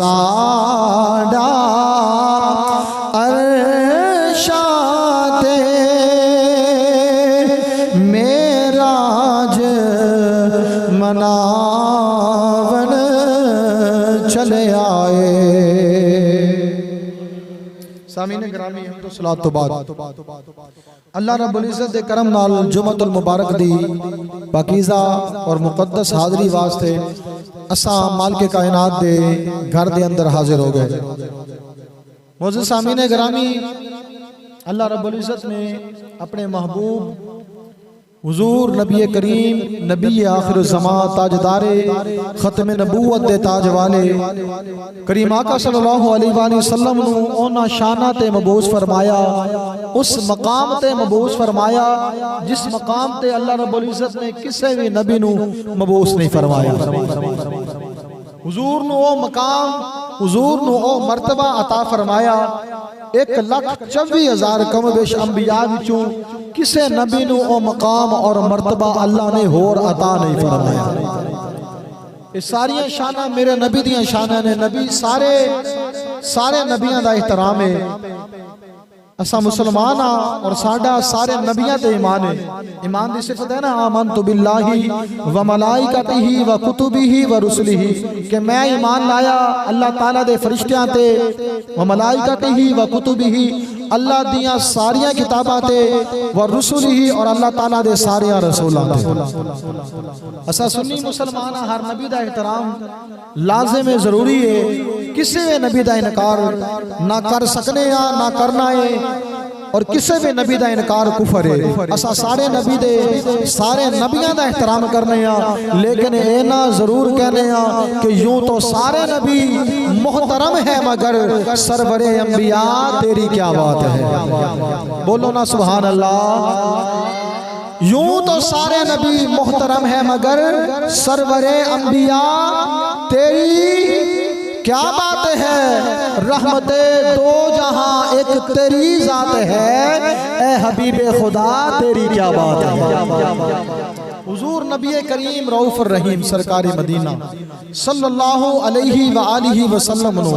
साडा अरशां ते मेराज मनावन चले आए। सामीन ग्रामी हम तो सलात तो बाद अल्लाह रब्बुल इज़्ज़त दे करम नाल जुमअतुल मुबारक दी पाकीज़ा और मुक़द्दस हाज़री वास्ते असा मालिक कायनात दे घर दे अंदर हाजिर हो गए। मोअज़्ज़िज़ सामीन ग्रामी, अल्लाह रब्बुल इज़्ज़त ने अपने महबूब हुजूर नबी करीम नबी आखिर ज़मां ताजदारे ख़त्म नबूवत दे ताज वाले करीम आका सल्लल्लाहु अलैहि वसल्लम नू ओना शाना ते मबूस फरमाया, उस मकाम ते मबूस फरमाया जिस मकाम ते अल्लाह रब्बुल इज़्ज़त ने किसी भी नबी नू मबूस नहीं फरमाया। हुजूर नू ओ मकाम, हुजूर नू ओ मर्तबा अता फरमाया 1,24,000 कम बेश अंबिया विचों किसे नबी नू ओ मकाम और मर्तबा अल्लाह ने होर अता नहीं फरमाया। ये सारियां शाना मेरे नबी दियां शाना ने। नबी सारे नबियां दा एहतराम है। असा मुसलमान हाँ और साडा सारे नबियां ते ईमान है। ईमान दी सिफत है ना, आमनतु बिल्लाहि व मलाइकतिही व कुतुबिही व रुसुलिही, कि मैं ईमान लाया अल्लाह ताला दे फरिश्तियां ते, व मलाइकतिही व कुतुबिही, अल्लाह दियां सारियां किताबां ते, व रुसुलिही, और अल्लाह ताला दे सारियां रसूलां ते। असा सुन्नी मुसलमान हर नबी दा एहतराम लाजिम है, जरूरी है। किसी भी नबी दा इनकार ना कर सकने या ना करना है, और किसी भी नबी दा इनकार कुफर है। असा सारे नबी दे सारे नबियां दा एहतराम करने आ, लेकिन ये ना जरूर कहने आ कि यूं तो सारे नबी मोहतरम है मगर सरवरे अंबिया तेरी क्या बात है। बोलो ना सुभान अल्लाह। यूं तो सारे नबी मोहतरम है मगर सरवरे अंबिया तेरी क्या बात है। रहमते दो जहां एक तेरी जात है, ए हबीबे खुदा तेरी क्या बात है। हुजूर नबी करीम रऊफ रहीम सरकार मदीना सल्लल्लाहु अलैहि व आलिहि वसल्लम नो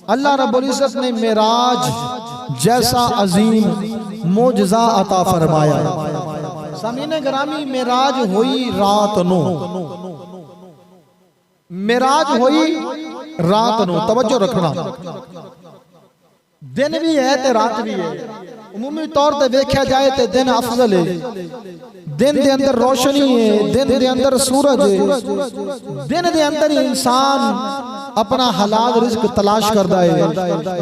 अल्लाह रब्बुल इज़्ज़त ने मेराज जैसा अजीम मोजज़ा अता फरमाया। सामीने ग्रामी, मेराज हुई रात नो, मेराज हुई रात नो। तवज्जो रखना, दिन भी है ते रात भी है। उमूमी तौर पे देखा जाए तो दिन अफजल है। दिन दे अंदर रोशनी है, दिन दे अंदर सूरज है, दिन दे अंदर इंसान अपना हलाल रिज़्क तलाश करता है,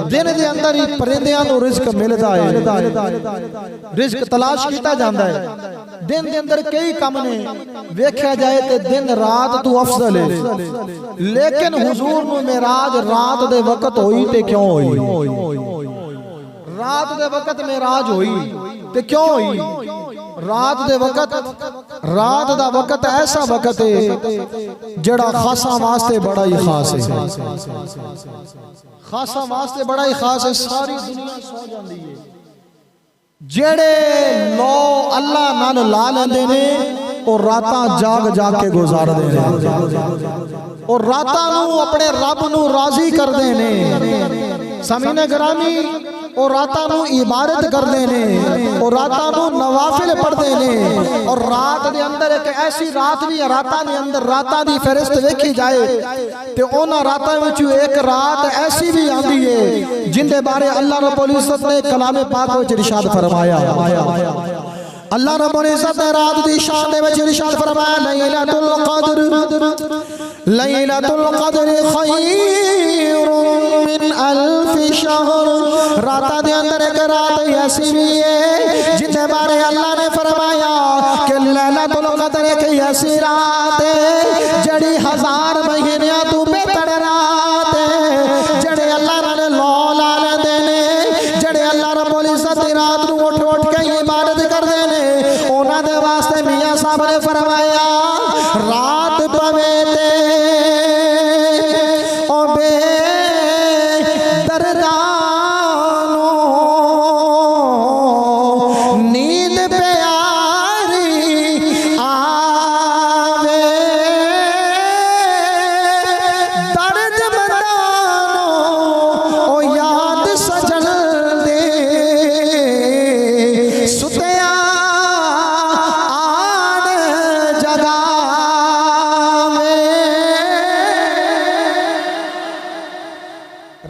दिन दे अंदर ही परिंदियां नूं रिज़्क मिलता है, रिज़्क तलाश किया जाता है। दिन दे अंदर कई काम ने देखा जाए तो दिन रात तो अफजल है, लेकिन हुजूर नूं मेराज रात दे वक्त होई ते क्यों होई? रात दे वक्त मेराज होई ते क्यों होई? रात दे वक्त, रात दा वक्त ऐसा वक्त है जड़ा खासा वास्ते बड़ा ही खास है। खासा वास्ते बड़ा ही खास है। सारी दुनिया सो जाती है, जेड़े लो अल्लाह नाल ला लेंदे ने और रातां जाग जाग के गुजारदे ने, और रातां नूं अपने रब नूं राजी करदे ने। सामीने ग्रामी, और रातां नूं इबादत करदे ने, और रातां नूं नवाफिल पढ़दे ने। और रात दे अंदर एक ऐसी रात भी है, रातां दे अंदर रातां दी फहरिस्त देखी जाए ते उन्हां रातां विच एक रात ऐसी भी आंदी है जिंदे बारे अल्लाह रब्बुल इज़्ज़त ने कलामे पाक विच इरशाद फरमाया। अल्लाह रब्बुल इज़्ज़त ने रात दी शान दे विच इरशाद फरमाया, लैलतुल क़द्र खैरुम मिन अल्फि शहर। रात दे अंदर एक रात ऐसी भी है जिंदे बारे अल्लाह ने फरमाया कि लैलतुल क़द्र एक ऐसी रात है जड़ी 1000 महीने तू बेहतर रात है। जड़े अल्लाह ने लो ला लेंदे ने, जड़े अल्लाह रब्बुल इज़्ज़त दी रात नूं उठ उठ के इबादत करदे ने, उन्हां दे वास्ते मियां साहब ने फरमाया रात पवे ते ओ बे दर्दानो नींद प्यारी आवे, दर्द मंदा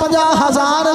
50,000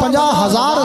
50,000